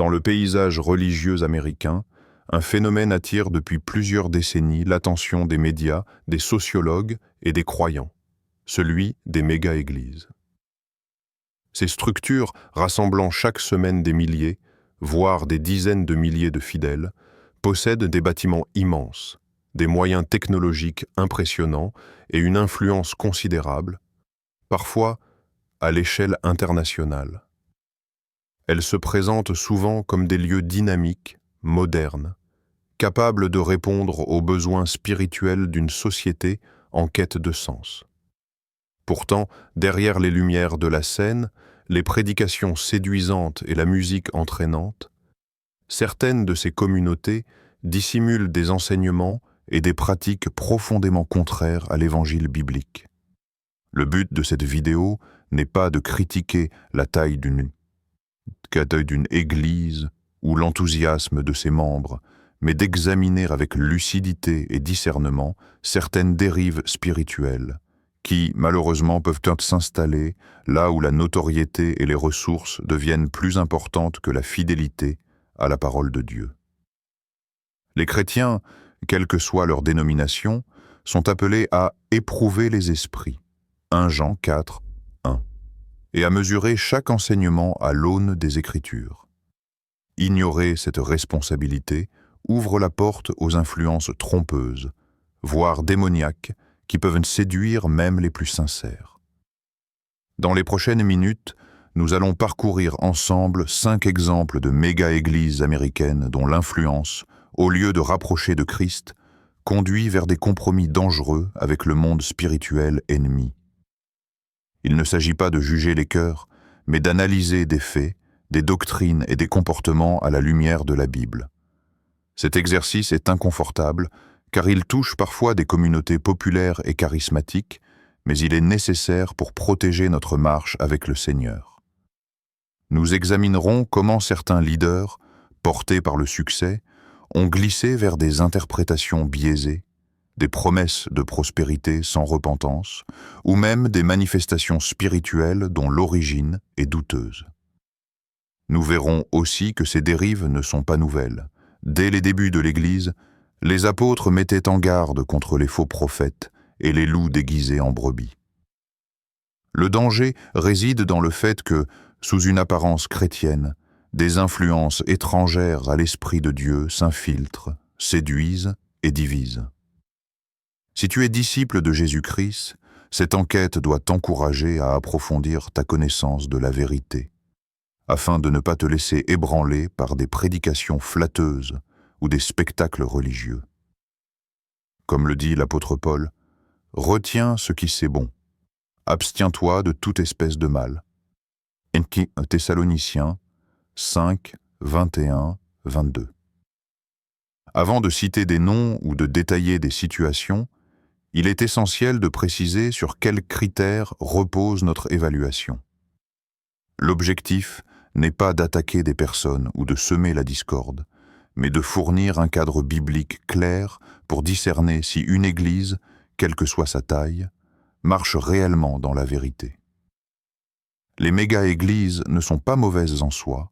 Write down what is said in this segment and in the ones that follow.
Dans le paysage religieux américain, un phénomène attire depuis plusieurs décennies l'attention des médias, des sociologues et des croyants, celui des méga-églises. Ces structures, rassemblant chaque semaine des milliers, voire des dizaines de milliers de fidèles, possèdent des bâtiments immenses, des moyens technologiques impressionnants et une influence considérable, parfois à l'échelle internationale. Elles se présentent souvent comme des lieux dynamiques, modernes, capables de répondre aux besoins spirituels d'une société en quête de sens. Pourtant, derrière les lumières de la scène, les prédications séduisantes et la musique entraînante, certaines de ces communautés dissimulent des enseignements et des pratiques profondément contraires à l'évangile biblique. Le but de cette vidéo n'est pas de critiquer la taille d'une église ou l'enthousiasme de ses membres, mais d'examiner avec lucidité et discernement certaines dérives spirituelles qui, malheureusement, peuvent s'installer là où la notoriété et les ressources deviennent plus importantes que la fidélité à la parole de Dieu. Les chrétiens, quelle que soit leur dénomination, sont appelés à éprouver les esprits, 1 Jean 4, 1, et à mesurer chaque enseignement à l'aune des Écritures. Ignorer cette responsabilité ouvre la porte aux influences trompeuses, voire démoniaques, qui peuvent séduire même les plus sincères. Dans les prochaines minutes, nous allons parcourir ensemble 5 exemples de méga-églises américaines dont l'influence, au lieu de rapprocher de Christ, conduit vers des compromis dangereux avec le monde spirituel ennemi. Il ne s'agit pas de juger les cœurs, mais d'analyser des faits, des doctrines et des comportements à la lumière de la Bible. Cet exercice est inconfortable, car il touche parfois des communautés populaires et charismatiques, mais il est nécessaire pour protéger notre marche avec le Seigneur. Nous examinerons comment certains leaders, portés par le succès, ont glissé vers des interprétations biaisées, des promesses de prospérité sans repentance, ou même des manifestations spirituelles dont l'origine est douteuse. Nous verrons aussi que ces dérives ne sont pas nouvelles. Dès les débuts de l'Église, les apôtres mettaient en garde contre les faux prophètes et les loups déguisés en brebis. Le danger réside dans le fait que, sous une apparence chrétienne, des influences étrangères à l'Esprit de Dieu s'infiltrent, séduisent et divisent. Si tu es disciple de Jésus-Christ, cette enquête doit t'encourager à approfondir ta connaissance de la vérité, afin de ne pas te laisser ébranler par des prédications flatteuses ou des spectacles religieux. Comme le dit l'apôtre Paul, « Retiens ce qui c'est bon, abstiens-toi de toute espèce de mal. » Thessaloniciens 5, 21, 22. Avant de citer des noms ou de détailler des situations, il est essentiel de préciser sur quels critères repose notre évaluation. L'objectif n'est pas d'attaquer des personnes ou de semer la discorde, mais de fournir un cadre biblique clair pour discerner si une église, quelle que soit sa taille, marche réellement dans la vérité. Les méga-églises ne sont pas mauvaises en soi,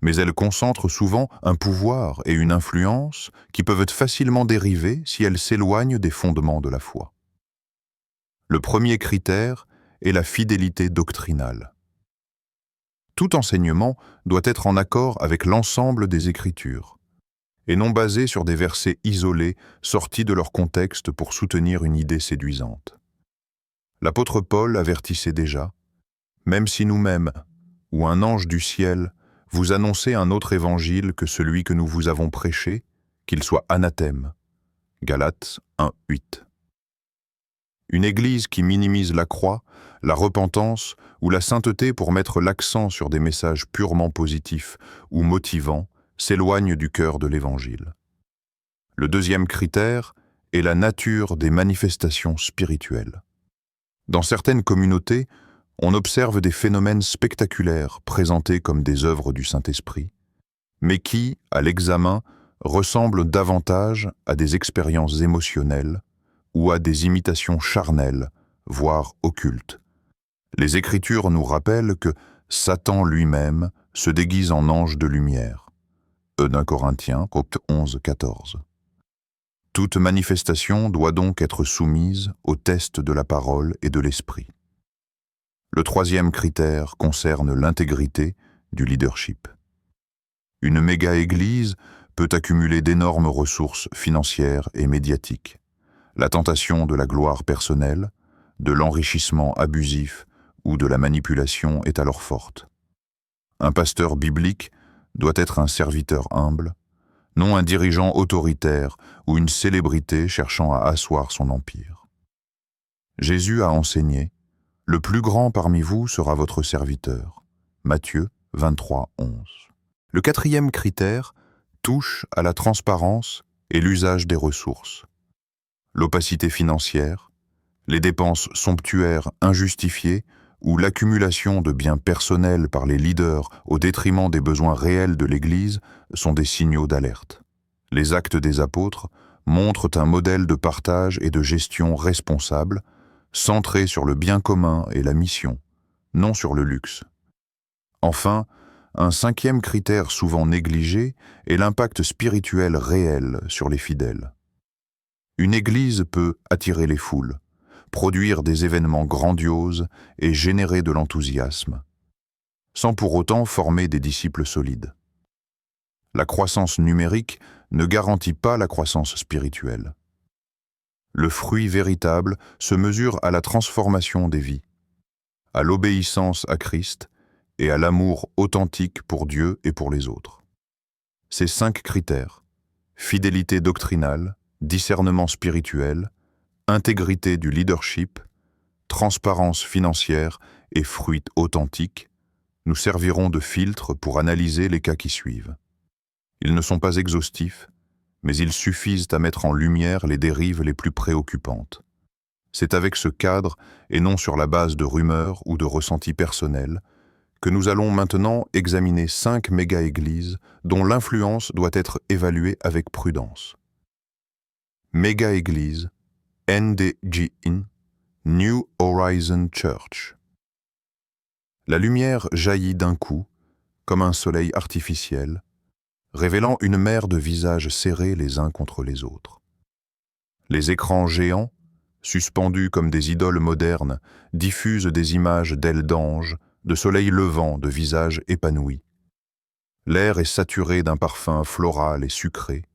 mais elles concentrent souvent un pouvoir et une influence qui peuvent facilement dériver si elles s'éloignent des fondements de la foi. Le premier critère est la fidélité doctrinale. Tout enseignement doit être en accord avec l'ensemble des Écritures, et non basé sur des versets isolés sortis de leur contexte pour soutenir une idée séduisante. L'apôtre Paul avertissait déjà, « Même si nous-mêmes, ou un ange du ciel, vous annoncez un autre évangile que celui que nous vous avons prêché, qu'il soit anathème. » Galates 1, 8. Une église qui minimise la croix, la repentance ou la sainteté pour mettre l'accent sur des messages purement positifs ou motivants s'éloigne du cœur de l'évangile. Le deuxième critère est la nature des manifestations spirituelles. Dans certaines communautés, on observe des phénomènes spectaculaires présentés comme des œuvres du Saint-Esprit, mais qui, à l'examen, ressemblent davantage à des expériences émotionnelles ou à des imitations charnelles, voire occultes. Les Écritures nous rappellent que Satan lui-même se déguise en ange de lumière. d'un Corinthiens, Copte 11, 14. Toute manifestation doit donc être soumise au test de la parole et de l'esprit. Le troisième critère concerne l'intégrité du leadership. Une méga-église peut accumuler d'énormes ressources financières et médiatiques. La tentation de la gloire personnelle, de l'enrichissement abusif ou de la manipulation est alors forte. Un pasteur biblique doit être un serviteur humble, non un dirigeant autoritaire ou une célébrité cherchant à asseoir son empire. Jésus a enseigné « Le plus grand parmi vous sera votre serviteur » Matthieu 23, 11. Le quatrième critère touche à la transparence et l'usage des ressources. L'opacité financière, les dépenses somptuaires injustifiées ou l'accumulation de biens personnels par les leaders au détriment des besoins réels de l'Église sont des signaux d'alerte. Les actes des apôtres montrent un modèle de partage et de gestion responsable, centré sur le bien commun et la mission, non sur le luxe. Enfin, un cinquième critère souvent négligé est l'impact spirituel réel sur les fidèles. Une Église peut attirer les foules, produire des événements grandioses et générer de l'enthousiasme, sans pour autant former des disciples solides. La croissance numérique ne garantit pas la croissance spirituelle. Le fruit véritable se mesure à la transformation des vies, à l'obéissance à Christ et à l'amour authentique pour Dieu et pour les autres. Ces 5 critères, fidélité doctrinale, discernement spirituel, intégrité du leadership, transparence financière et fruits authentiques, nous serviront de filtre pour analyser les cas qui suivent. Ils ne sont pas exhaustifs, mais ils suffisent à mettre en lumière les dérives les plus préoccupantes. C'est avec ce cadre, et non sur la base de rumeurs ou de ressentis personnels, que nous allons maintenant examiner 5 méga-églises dont l'influence doit être évaluée avec prudence. Méga-église, NDGIN, New Horizon Church. La lumière jaillit d'un coup, comme un soleil artificiel, révélant une mer de visages serrés les uns contre les autres. Les écrans géants, suspendus comme des idoles modernes, diffusent des images d'ailes d'anges, de soleil levant, de visages épanouis. L'air est saturé d'un parfum floral et sucré,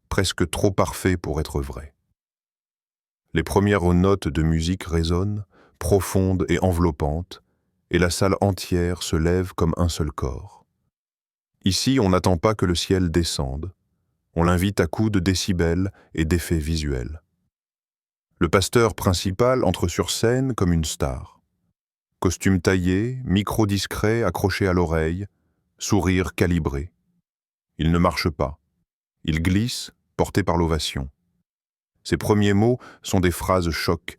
presque trop parfait pour être vrai. Les premières notes de musique résonnent, profondes et enveloppantes, et la salle entière se lève comme un seul corps. Ici, on n'attend pas que le ciel descende, on l'invite à coups de décibels et d'effets visuels. Le pasteur principal entre sur scène comme une star. Costume taillé, micro discret accroché à l'oreille, sourire calibré. Il ne marche pas. Il glisse, porté par l'ovation. Ses premiers mots sont des phrases choc.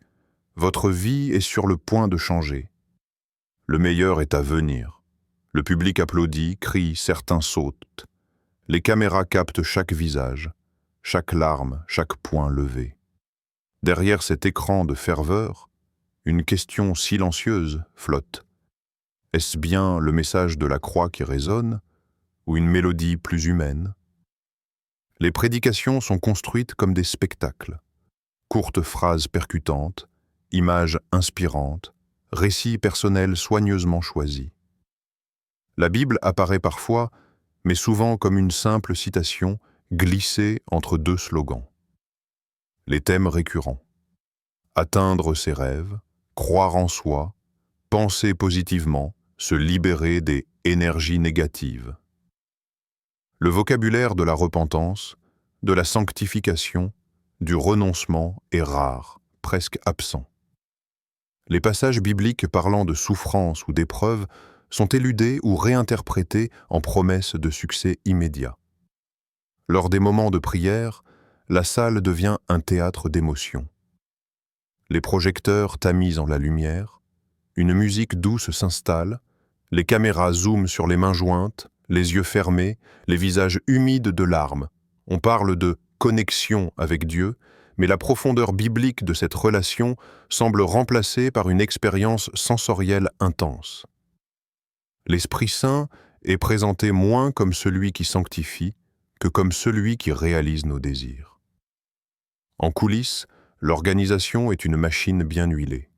Votre vie est sur le point de changer. Le meilleur est à venir. Le public applaudit, crie, certains sautent. Les caméras captent chaque visage, chaque larme, chaque poing levé. Derrière cet écran de ferveur, une question silencieuse flotte. Est-ce bien le message de la croix qui résonne, ou une mélodie plus humaine? Les prédications sont construites comme des spectacles. Courtes phrases percutantes, images inspirantes, récits personnels soigneusement choisis. La Bible apparaît parfois, mais souvent comme une simple citation glissée entre 2 slogans. Les thèmes récurrents. Atteindre ses rêves, croire en soi, penser positivement, se libérer des énergies négatives. Le vocabulaire de la repentance, de la sanctification, du renoncement est rare, presque absent. Les passages bibliques parlant de souffrance ou d'épreuve sont éludés ou réinterprétés en promesses de succès immédiat. Lors des moments de prière, la salle devient un théâtre d'émotions. Les projecteurs tamisent en la lumière, une musique douce s'installe, les caméras zooment sur les mains jointes, les yeux fermés, les visages humides de larmes. On parle de connexion avec Dieu, mais la profondeur biblique de cette relation semble remplacée par une expérience sensorielle intense. L'Esprit Saint est présenté moins comme celui qui sanctifie, que comme celui qui réalise nos désirs. En coulisses, l'organisation est une machine bien huilée.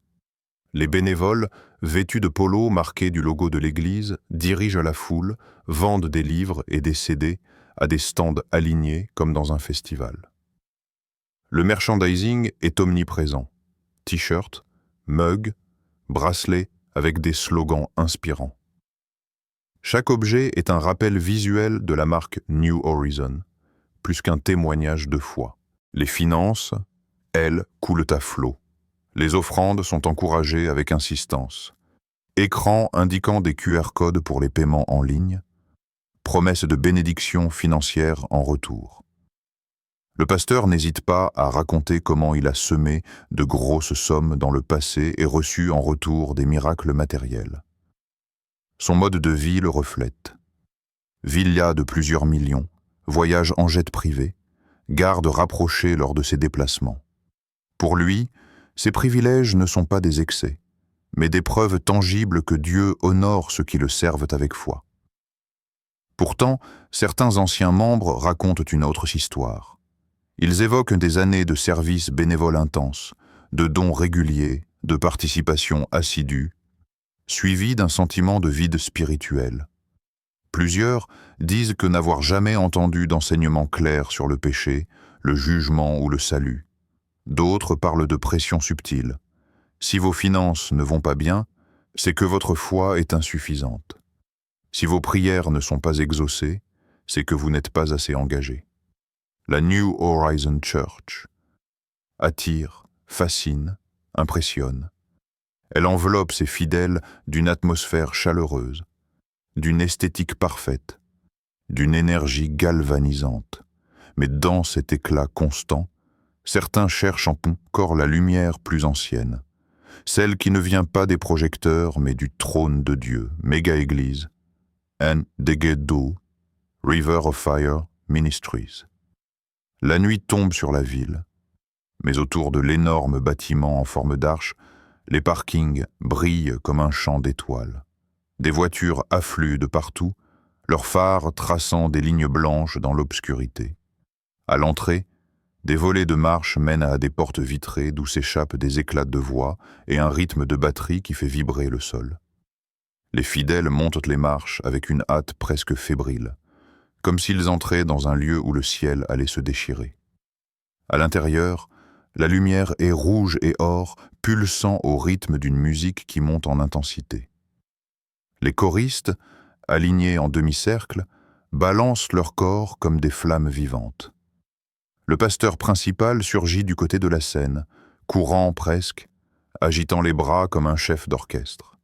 Les bénévoles, vêtus de polos marqués du logo de l'Église, dirigent la foule, vendent des livres et des CD à des stands alignés comme dans un festival. Le merchandising est omniprésent. T-shirts, mugs, bracelets avec des slogans inspirants. Chaque objet est un rappel visuel de la marque New Horizon, plus qu'un témoignage de foi. Les finances, elles, coulent à flot. Les offrandes sont encouragées avec insistance. Écran indiquant des QR codes pour les paiements en ligne. Promesse de bénédiction financière en retour. Le pasteur n'hésite pas à raconter comment il a semé de grosses sommes dans le passé et reçu en retour des miracles matériels. Son mode de vie le reflète. Villa de plusieurs millions, voyage en jet privé, garde rapprochée lors de ses déplacements. Pour lui, ces privilèges ne sont pas des excès, mais des preuves tangibles que Dieu honore ceux qui le servent avec foi. Pourtant, certains anciens membres racontent une autre histoire. Ils évoquent des années de service bénévole intense, de dons réguliers, de participation assidue, suivis d'un sentiment de vide spirituel. Plusieurs disent que n'avoir jamais entendu d'enseignement clair sur le péché, le jugement ou le salut. D'autres parlent de pression subtile. Si vos finances ne vont pas bien, c'est que votre foi est insuffisante. Si vos prières ne sont pas exaucées, c'est que vous n'êtes pas assez engagé. La New Horizon Church attire, fascine, impressionne. Elle enveloppe ses fidèles d'une atmosphère chaleureuse, d'une esthétique parfaite, d'une énergie galvanisante. Mais dans cet éclat constant, certains cherchent encore la lumière plus ancienne, celle qui ne vient pas des projecteurs mais du trône de Dieu, méga-église, and Degedo, River of Fire Ministries. La nuit tombe sur la ville, mais autour de l'énorme bâtiment en forme d'arche, les parkings brillent comme un champ d'étoiles. Des voitures affluent de partout, leurs phares traçant des lignes blanches dans l'obscurité. À l'entrée, des volets de marche mènent à des portes vitrées d'où s'échappent des éclats de voix et un rythme de batterie qui fait vibrer le sol. Les fidèles montent les marches avec une hâte presque fébrile, comme s'ils entraient dans un lieu où le ciel allait se déchirer. À l'intérieur, la lumière est rouge et or, pulsant au rythme d'une musique qui monte en intensité. Les choristes, alignés en demi-cercle, balancent leur corps comme des flammes vivantes. Le pasteur principal surgit du côté de la scène, courant presque, agitant les bras comme un chef d'orchestre.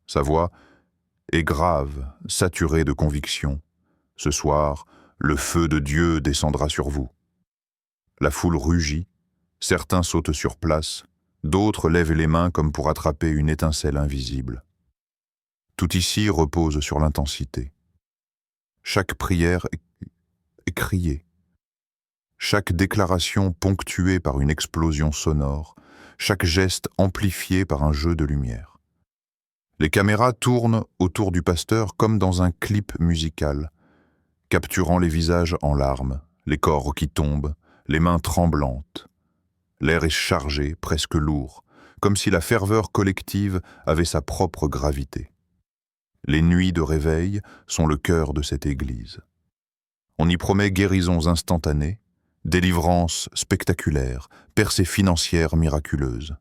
Sa voix est grave, saturée de conviction. Ce soir, le feu de Dieu descendra sur vous. La foule rugit, certains sautent sur place, d'autres lèvent les mains comme pour attraper une étincelle invisible. Tout ici repose sur l'intensité. Chaque prière est criée. Chaque déclaration ponctuée par une explosion sonore, chaque geste amplifié par un jeu de lumière. Les caméras tournent autour du pasteur comme dans un clip musical, capturant les visages en larmes, les corps qui tombent, les mains tremblantes. L'air est chargé, presque lourd, comme si la ferveur collective avait sa propre gravité. Les nuits de réveil sont le cœur de cette église. On y promet guérisons instantanées, délivrances spectaculaires, percées financières miraculeuses.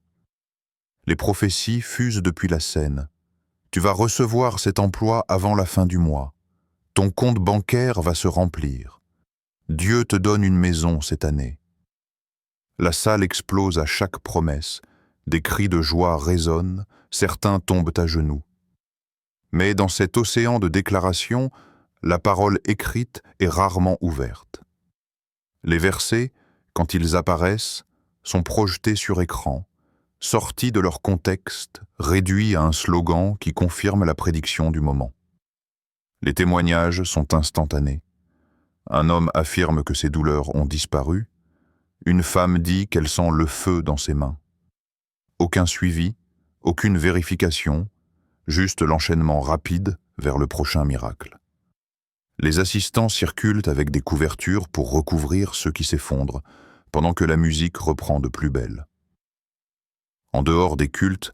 Les prophéties fusent depuis la scène. Tu vas recevoir cet emploi avant la fin du mois. Ton compte bancaire va se remplir. Dieu te donne une maison cette année. La salle explose à chaque promesse. Des cris de joie résonnent, certains tombent à genoux. Mais dans cet océan de déclarations, la parole écrite est rarement ouverte. Les versets, quand ils apparaissent, sont projetés sur écran, sortis de leur contexte, réduits à un slogan qui confirme la prédiction du moment. Les témoignages sont instantanés. Un homme affirme que ses douleurs ont disparu. Une femme dit qu'elle sent le feu dans ses mains. Aucun suivi, aucune vérification, juste l'enchaînement rapide vers le prochain miracle. Les assistants circulent avec des couvertures pour recouvrir ceux qui s'effondrent, pendant que la musique reprend de plus belle. En dehors des cultes,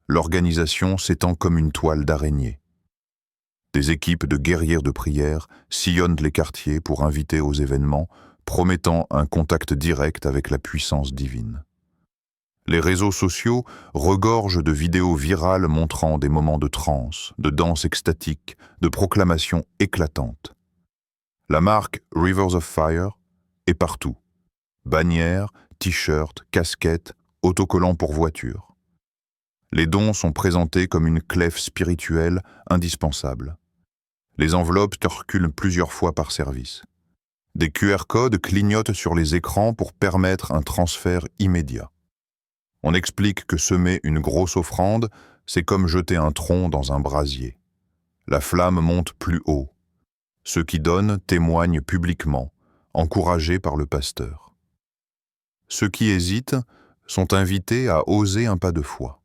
l'organisation s'étend comme une toile d'araignée. Des équipes de guerriers de prière sillonnent les quartiers pour inviter aux événements, promettant un contact direct avec la puissance divine. Les réseaux sociaux regorgent de vidéos virales montrant des moments de transe, de danse extatique, de proclamations éclatantes. La marque Rivers of Fire est partout. Bannières, t-shirts, casquettes, autocollants pour voitures. Les dons sont présentés comme une clef spirituelle indispensable. Les enveloppes circulent plusieurs fois par service. Des QR codes clignotent sur les écrans pour permettre un transfert immédiat. On explique que semer une grosse offrande, c'est comme jeter un tronc dans un brasier. La flamme monte plus haut. Ceux qui donnent témoignent publiquement, encouragés par le pasteur. Ceux qui hésitent sont invités à oser un pas de foi.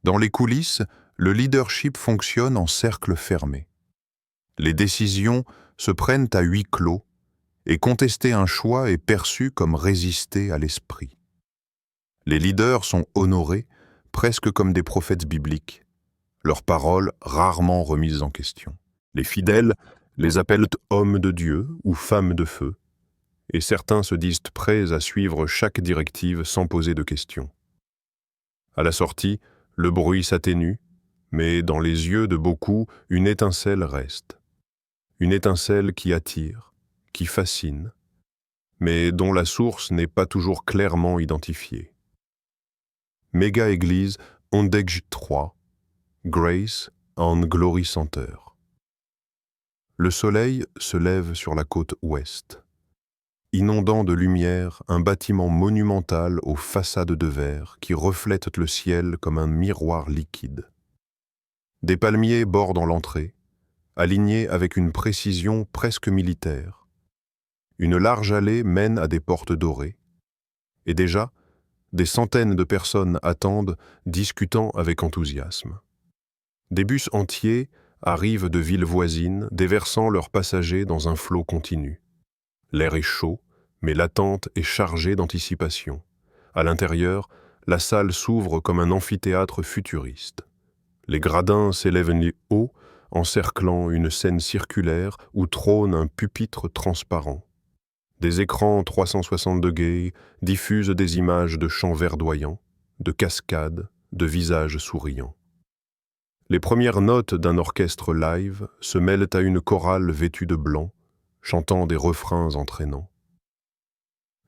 Dans les coulisses, le leadership fonctionne en cercle fermé. Les décisions se prennent à huis clos et contester un choix est perçu comme résister à l'esprit. Les leaders sont honorés presque comme des prophètes bibliques, leurs paroles rarement remises en question. Les fidèles les appellent hommes de Dieu ou femmes de feu, et certains se disent prêts à suivre chaque directive sans poser de questions. À la sortie, le bruit s'atténue, mais dans les yeux de beaucoup, une étincelle reste. Une étincelle qui attire, qui fascine, mais dont la source n'est pas toujours clairement identifiée. Méga-église Ondeg 3, Grace and Glory Center. Le soleil se lève sur la côte ouest, inondant de lumière un bâtiment monumental aux façades de verre qui reflète le ciel comme un miroir liquide. Des palmiers bordent l'entrée, alignés avec une précision presque militaire. Une large allée mène à des portes dorées, et déjà, des centaines de personnes attendent, discutant avec enthousiasme. Des bus entiers arrivent de villes voisines, déversant leurs passagers dans un flot continu. L'air est chaud, mais l'attente est chargée d'anticipation. À l'intérieur, la salle s'ouvre comme un amphithéâtre futuriste. Les gradins s'élèvent haut, encerclant une scène circulaire où trône un pupitre transparent. Des écrans 360 degrés diffusent des images de champs verdoyants, de cascades, de visages souriants. Les premières notes d'un orchestre live se mêlent à une chorale vêtue de blanc, chantant des refrains entraînants.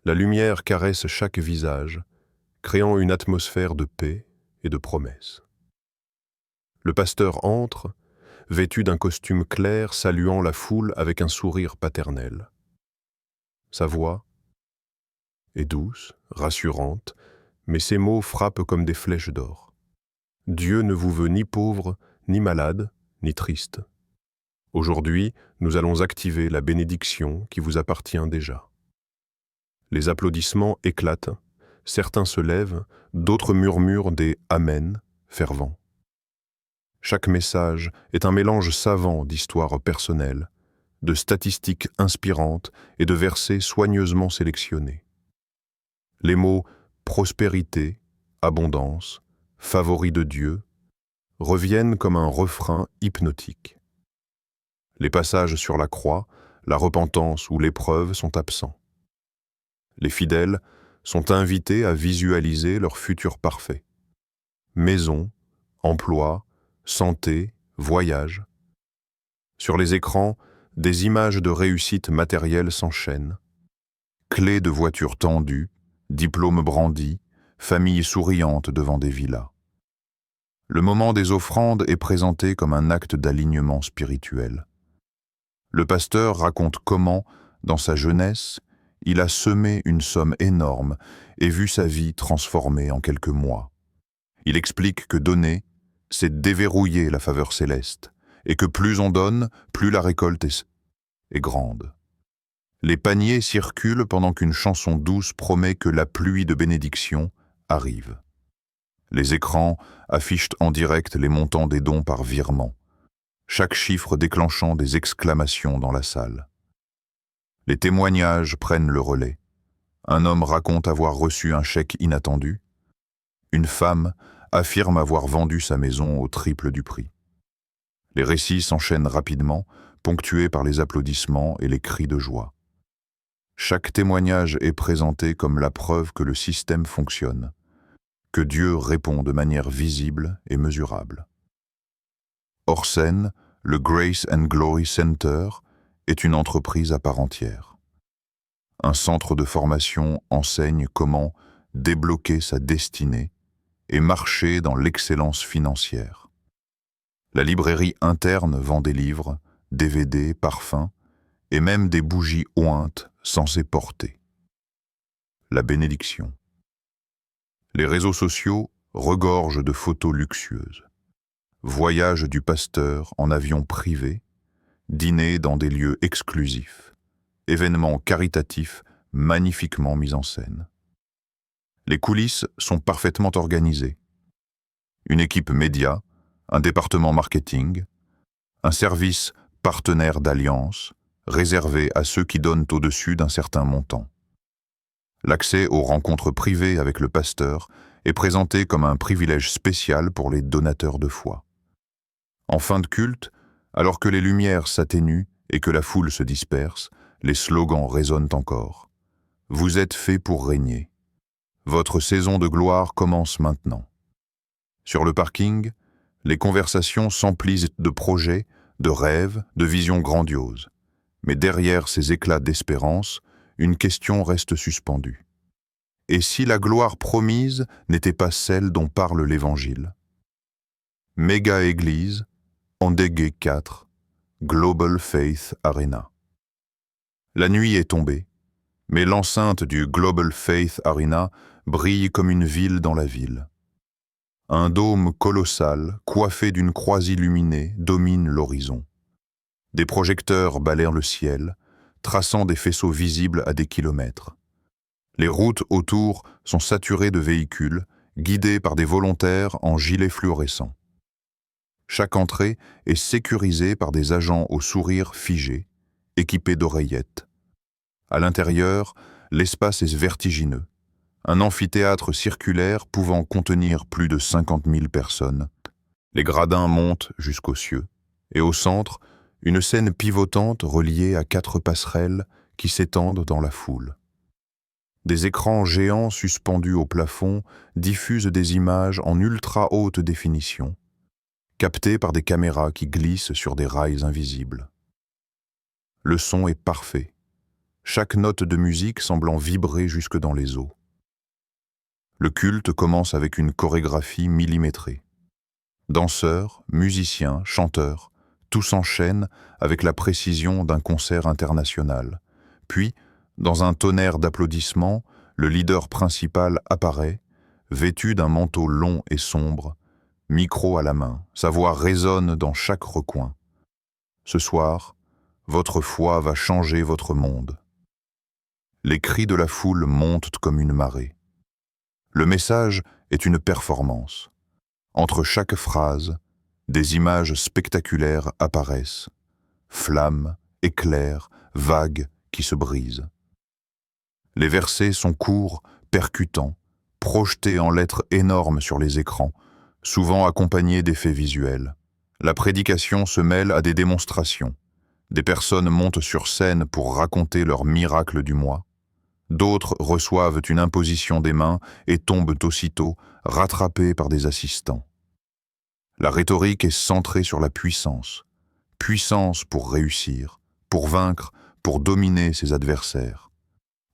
La lumière caresse chaque visage, créant une atmosphère de paix et de promesse. Le pasteur entre, vêtu d'un costume clair, saluant la foule avec un sourire paternel. Sa voix est douce, rassurante, mais ses mots frappent comme des flèches d'or. Dieu ne vous veut ni pauvre, ni malade, ni triste. Aujourd'hui, nous allons activer la bénédiction qui vous appartient déjà. Les applaudissements éclatent, certains se lèvent, d'autres murmurent des « Amen » fervents. Chaque message est un mélange savant d'histoires personnelles, de statistiques inspirantes et de versets soigneusement sélectionnés. Les mots « prospérité »,« abondance »,« favori de Dieu » reviennent comme un refrain hypnotique. Les passages sur la croix, la repentance ou l'épreuve sont absents. Les fidèles sont invités à visualiser leur futur parfait. Maison, emploi, santé, voyage. Sur les écrans, des images de réussite matérielle s'enchaînent. Clés de voitures tendues, diplômes brandis, familles souriantes devant des villas. Le moment des offrandes est présenté comme un acte d'alignement spirituel. Le pasteur raconte comment, dans sa jeunesse, il a semé une somme énorme et vu sa vie transformée en quelques mois. Il explique que donner, c'est déverrouiller la faveur céleste, et que plus on donne, plus la récolte est grande. Les paniers circulent pendant qu'une chanson douce promet que la pluie de bénédiction arrive. Les écrans affichent en direct les montants des dons par virement. chaque chiffre déclenchant des exclamations dans la salle. Les témoignages prennent le relais. Un homme raconte avoir reçu un chèque inattendu. Une femme affirme avoir vendu sa maison au triple du prix. Les récits s'enchaînent rapidement, ponctués par les applaudissements et les cris de joie. Chaque témoignage est présenté comme la preuve que le système fonctionne, que Dieu répond de manière visible et mesurable. Hors scène, le Grace and Glory Center est une entreprise à part entière. Un centre de formation enseigne comment débloquer sa destinée et marcher dans l'excellence financière. La librairie interne vend des livres, DVD, parfums et même des bougies ointes censées porter. La bénédiction. Les réseaux sociaux regorgent de photos luxueuses. Voyage du pasteur en avion privé, dîner dans des lieux exclusifs, événements caritatifs magnifiquement mis en scène. Les coulisses sont parfaitement organisées. Une équipe média, un département marketing, un service partenaire d'alliance, réservé à ceux qui donnent au-dessus d'un certain montant. L'accès aux rencontres privées avec le pasteur est présenté comme un privilège spécial pour les donateurs de foi. En fin de culte, alors que les lumières s'atténuent et que la foule se disperse, les slogans résonnent encore. Vous êtes faits pour régner. Votre saison de gloire commence maintenant. Sur le parking, les conversations s'emplissent de projets, de rêves, de visions grandioses. Mais derrière ces éclats d'espérance, une question reste suspendue. Et si la gloire promise n'était pas celle dont parle l'Évangile? Méga Église, Andege 4, Global Faith Arena. La nuit est tombée, mais l'enceinte du Global Faith Arena brille comme une ville dans la ville. Un dôme colossal, coiffé d'une croix illuminée, domine l'horizon. Des projecteurs balayent le ciel, traçant des faisceaux visibles à des kilomètres. Les routes autour sont saturées de véhicules, guidés par des volontaires en gilets fluorescents. Chaque entrée est sécurisée par des agents au sourire figé, équipés d'oreillettes. À l'intérieur, l'espace est vertigineux. Un amphithéâtre circulaire pouvant contenir plus de 50 000 personnes. Les gradins montent jusqu'aux cieux. Et au centre, une scène pivotante reliée à 4 passerelles qui s'étendent dans la foule. Des écrans géants suspendus au plafond diffusent des images en ultra haute définition, captées par des caméras qui glissent sur des rails invisibles. Le son est parfait, chaque note de musique semblant vibrer jusque dans les os. Le culte commence avec une chorégraphie millimétrée. Danseurs, musiciens, chanteurs, tout s'enchaîne avec la précision d'un concert international. Puis, dans un tonnerre d'applaudissements, le leader principal apparaît, vêtu d'un manteau long et sombre, micro à la main. Sa voix résonne dans chaque recoin. Ce soir, votre foi va changer votre monde. Les cris de la foule montent comme une marée. Le message est une performance. Entre chaque phrase, des images spectaculaires apparaissent. Flammes, éclairs, vagues qui se brisent. Les versets sont courts, percutants, projetés en lettres énormes sur les écrans, souvent accompagnés d'effets visuels. La prédication se mêle à des démonstrations. Des personnes montent sur scène pour raconter leur miracle du mois. D'autres reçoivent une imposition des mains et tombent aussitôt, rattrapés par des assistants. La rhétorique est centrée sur la puissance. Puissance pour réussir, pour vaincre, pour dominer ses adversaires.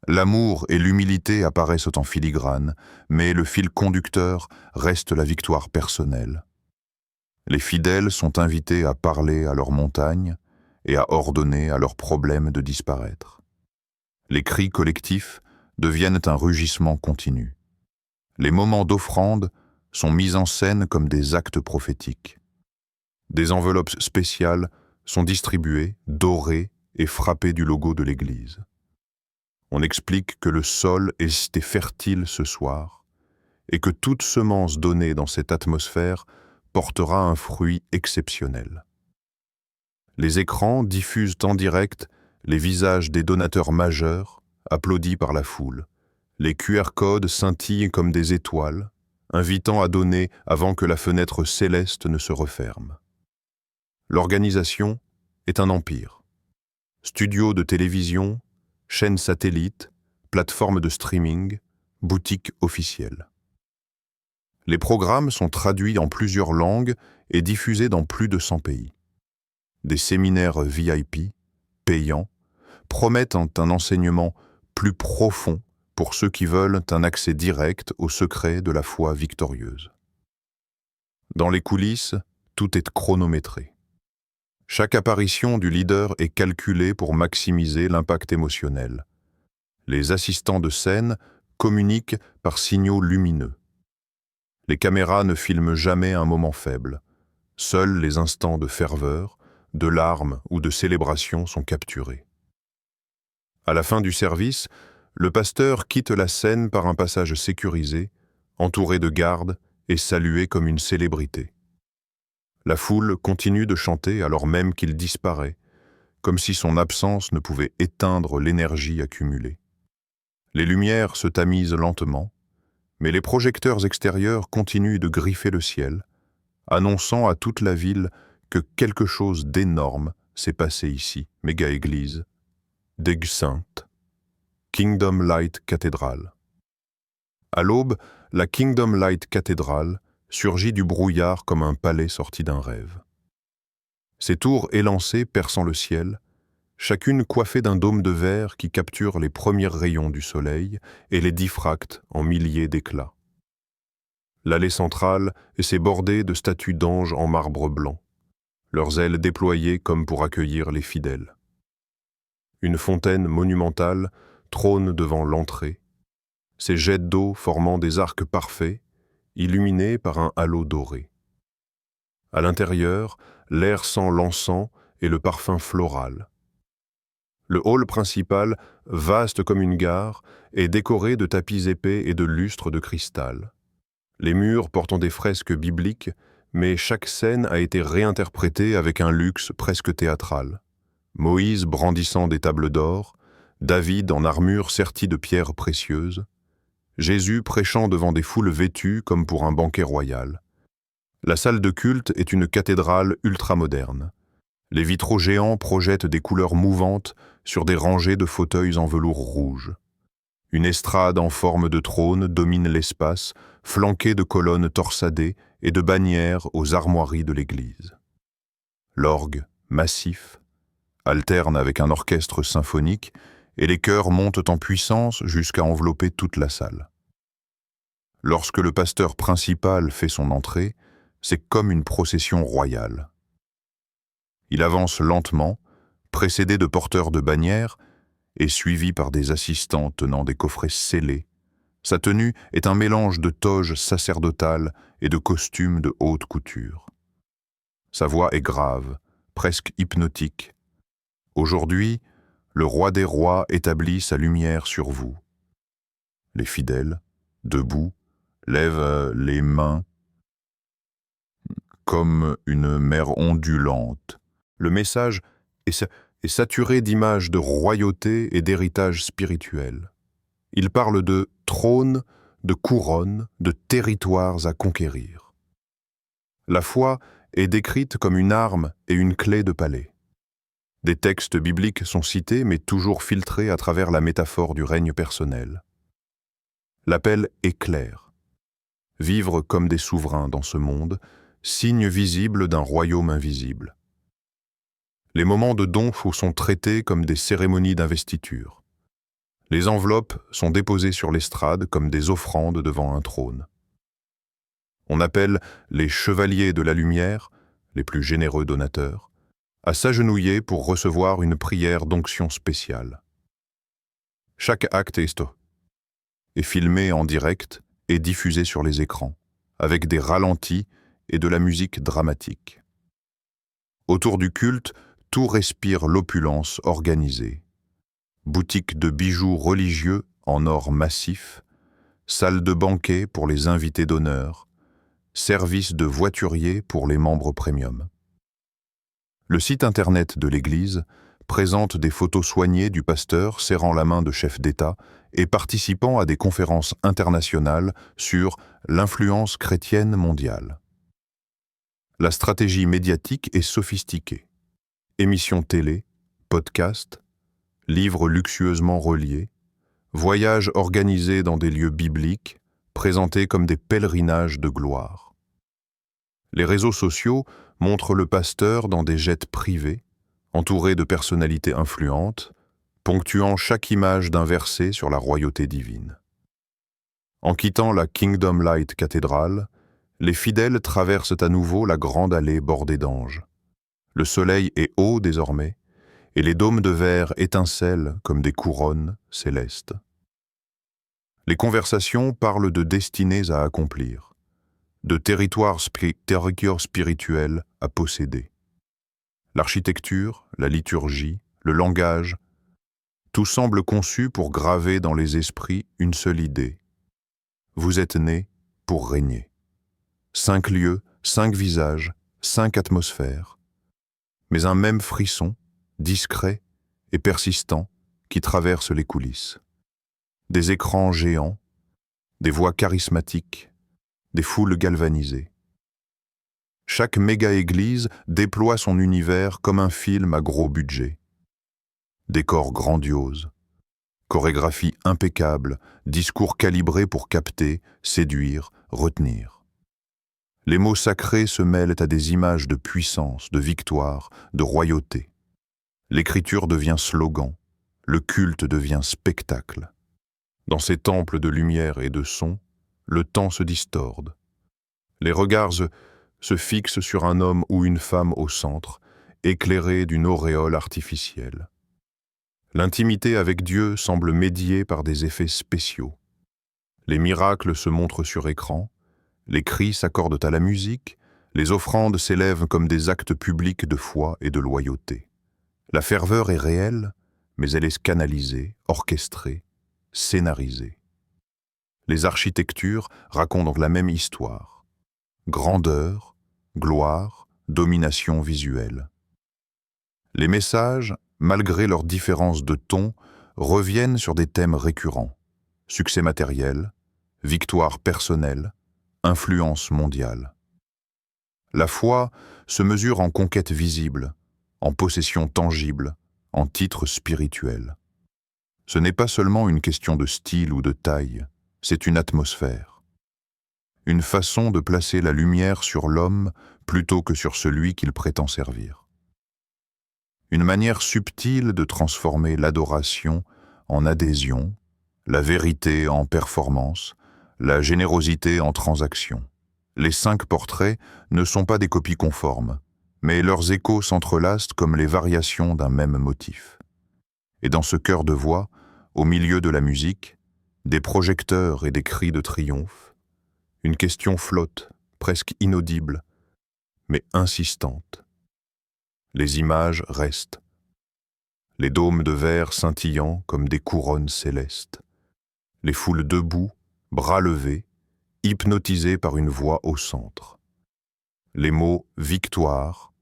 L'amour et l'humilité apparaissent en filigrane, mais le fil conducteur reste la victoire personnelle. Les fidèles sont invités à parler à leurs montagnes et à ordonner à leurs problèmes de disparaître. Les cris collectifs deviennent un rugissement continu. Les moments d'offrande sont mis en scène comme des actes prophétiques. Des enveloppes spéciales sont distribuées, dorées et frappées du logo de l'Église. On explique que le sol est fertile ce soir et que toute semence donnée dans cette atmosphère portera un fruit exceptionnel. Les écrans diffusent en direct les visages des donateurs majeurs, applaudis par la foule. Les QR codes scintillent comme des étoiles, invitant à donner avant que la fenêtre céleste ne se referme. L'organisation est un empire. Studios de télévision, chaînes satellites, plateformes de streaming, boutiques officielles. Les programmes sont traduits en plusieurs langues et diffusés dans plus de 100 pays. Des séminaires VIP, payants, promettent un enseignement plus profond pour ceux qui veulent un accès direct au secret de la foi victorieuse. Dans les coulisses, tout est chronométré. Chaque apparition du leader est calculée pour maximiser l'impact émotionnel. Les assistants de scène communiquent par signaux lumineux. Les caméras ne filment jamais un moment faible. Seuls les instants de ferveur, de larmes ou de célébration sont capturés. À la fin du service, le pasteur quitte la scène par un passage sécurisé, entouré de gardes et salué comme une célébrité. La foule continue de chanter alors même qu'il disparaît, comme si son absence ne pouvait éteindre l'énergie accumulée. Les lumières se tamisent lentement, mais les projecteurs extérieurs continuent de griffer le ciel, annonçant à toute la ville que quelque chose d'énorme s'est passé ici, méga-église, Deg Sainte, Kingdom Light Cathedral. À l'aube, la Kingdom Light Cathedral surgit du brouillard comme un palais sorti d'un rêve. Ses tours élancées perçant le ciel, chacune coiffée d'un dôme de verre qui capture les premiers rayons du soleil et les diffracte en milliers d'éclats. L'allée centrale est bordée de statues d'anges en marbre blanc, leurs ailes déployées comme pour accueillir les fidèles. Une fontaine monumentale trône devant l'entrée, ses jets d'eau formant des arcs parfaits, illuminés par un halo doré. À l'intérieur, l'air sent l'encens et le parfum floral. Le hall principal, vaste comme une gare, est décoré de tapis épais et de lustres de cristal. Les murs portent des fresques bibliques, mais chaque scène a été réinterprétée avec un luxe presque théâtral. Moïse brandissant des tables d'or, David en armure sertie de pierres précieuses, Jésus prêchant devant des foules vêtues comme pour un banquet royal. La salle de culte est une cathédrale ultramoderne. Les vitraux géants projettent des couleurs mouvantes sur des rangées de fauteuils en velours rouge. Une estrade en forme de trône domine l'espace, flanquée de colonnes torsadées et de bannières aux armoiries de l'église. L'orgue, massif, alterne avec un orchestre symphonique et les chœurs montent en puissance jusqu'à envelopper toute la salle. Lorsque le pasteur principal fait son entrée, c'est comme une procession royale. Il avance lentement, précédé de porteurs de bannières et suivi par des assistants tenant des coffrets scellés. Sa tenue est un mélange de toge sacerdotale et de costumes de haute couture. Sa voix est grave, presque hypnotique. Aujourd'hui, le roi des rois établit sa lumière sur vous. Les fidèles, debout, lèvent les mains comme une mer ondulante. Le message est saturé d'images de royauté et d'héritage spirituel. Il parle de trône, de couronne, de territoires à conquérir. La foi est décrite comme une arme et une clé de palais. Des textes bibliques sont cités, mais toujours filtrés à travers la métaphore du règne personnel. L'appel est clair. Vivre comme des souverains dans ce monde, signe visible d'un royaume invisible. Les moments de don sont traités comme des cérémonies d'investiture. Les enveloppes sont déposées sur l'estrade comme des offrandes devant un trône. On appelle les chevaliers de la lumière, les plus généreux donateurs, à s'agenouiller pour recevoir une prière d'onction spéciale. Chaque acte est filmé en direct et diffusé sur les écrans, avec des ralentis et de la musique dramatique. Autour du culte, tout respire l'opulence organisée. Boutiques de bijoux religieux en or massif, salles de banquet pour les invités d'honneur, services de voituriers pour les membres premium. Le site internet de l'Église présente des photos soignées du pasteur serrant la main de chefs d'État et participant à des conférences internationales sur l'influence chrétienne mondiale. La stratégie médiatique est sophistiquée. Émissions télé, podcasts, livres luxueusement reliés, voyages organisés dans des lieux bibliques, présentés comme des pèlerinages de gloire. Les réseaux sociaux montrent le pasteur dans des jets privés, entouré de personnalités influentes, ponctuant chaque image d'un verset sur la royauté divine. En quittant la Kingdom Light Cathedral, les fidèles traversent à nouveau la grande allée bordée d'anges. Le soleil est haut désormais, et les dômes de verre étincellent comme des couronnes célestes. Les conversations parlent de destinées à accomplir, de territoires spirituels à posséder. L'architecture, la liturgie, le langage, tout semble conçu pour graver dans les esprits une seule idée. Vous êtes nés pour régner. 5 lieux, 5 visages, 5 atmosphères, mais un même frisson, discret et persistant, qui traverse les coulisses. Des écrans géants, des voix charismatiques, des foules galvanisées. Chaque méga-église déploie son univers comme un film à gros budget. Décors grandioses, chorégraphie impeccable, discours calibrés pour capter, séduire, retenir. Les mots sacrés se mêlent à des images de puissance, de victoire, de royauté. L'écriture devient slogan, le culte devient spectacle. Dans ces temples de lumière et de son, le temps se distorde. Les regards se fixent sur un homme ou une femme au centre, éclairés d'une auréole artificielle. L'intimité avec Dieu semble médiée par des effets spéciaux. Les miracles se montrent sur écran, les cris s'accordent à la musique, les offrandes s'élèvent comme des actes publics de foi et de loyauté. La ferveur est réelle, mais elle est canalisée, orchestrée, scénarisée. Les architectures racontent la même histoire. Grandeur, gloire, domination visuelle. Les messages, malgré leurs différences de ton, reviennent sur des thèmes récurrents. Succès matériel, victoire personnelle, influence mondiale. La foi se mesure en conquête visible, en possession tangible, en titre spirituel. Ce n'est pas seulement une question de style ou de taille, c'est une atmosphère. Une façon de placer la lumière sur l'homme plutôt que sur celui qu'il prétend servir. Une manière subtile de transformer l'adoration en adhésion, la vérité en performance, la générosité en transaction. Les 5 portraits ne sont pas des copies conformes, mais leurs échos s'entrelacent comme les variations d'un même motif. Et dans ce chœur de voix, au milieu de la musique, des projecteurs et des cris de triomphe, une question flotte, presque inaudible, mais insistante. Les images restent. Les dômes de verre scintillant comme des couronnes célestes. Les foules debout, bras levés, hypnotisées par une voix au centre. Les mots « victoire »,«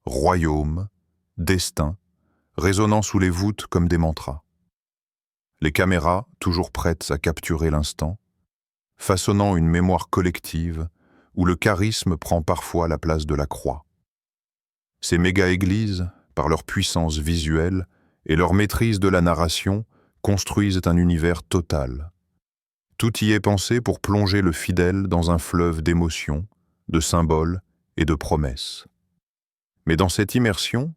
royaume »,« destin » résonnant sous les voûtes comme des mantras. Les caméras, toujours prêtes à capturer l'instant, façonnant une mémoire collective où le charisme prend parfois la place de la croix. Ces méga-églises, par leur puissance visuelle et leur maîtrise de la narration, construisent un univers total. Tout y est pensé pour plonger le fidèle dans un fleuve d'émotions, de symboles et de promesses. Mais dans cette immersion,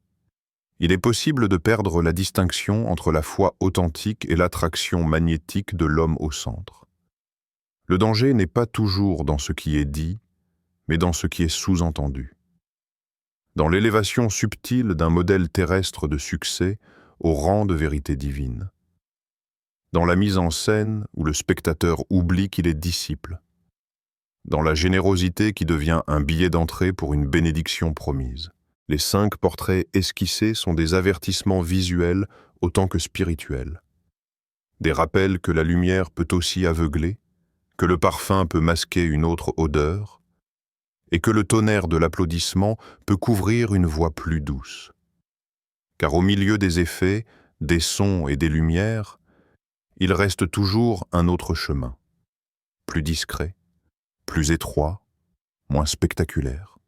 il est possible de perdre la distinction entre la foi authentique et l'attraction magnétique de l'homme au centre. Le danger n'est pas toujours dans ce qui est dit, mais dans ce qui est sous-entendu. Dans l'élévation subtile d'un modèle terrestre de succès au rang de vérité divine. Dans la mise en scène où le spectateur oublie qu'il est disciple. Dans la générosité qui devient un billet d'entrée pour une bénédiction promise. Les 5 portraits esquissés sont des avertissements visuels autant que spirituels. Des rappels que la lumière peut aussi aveugler, que le parfum peut masquer une autre odeur, et que le tonnerre de l'applaudissement peut couvrir une voix plus douce. Car au milieu des effets, des sons et des lumières, il reste toujours un autre chemin, plus discret, plus étroit, moins spectaculaire.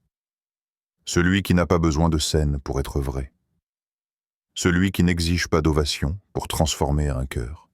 Celui qui n'a pas besoin de scène pour être vrai. Celui qui n'exige pas d'ovation pour transformer un cœur.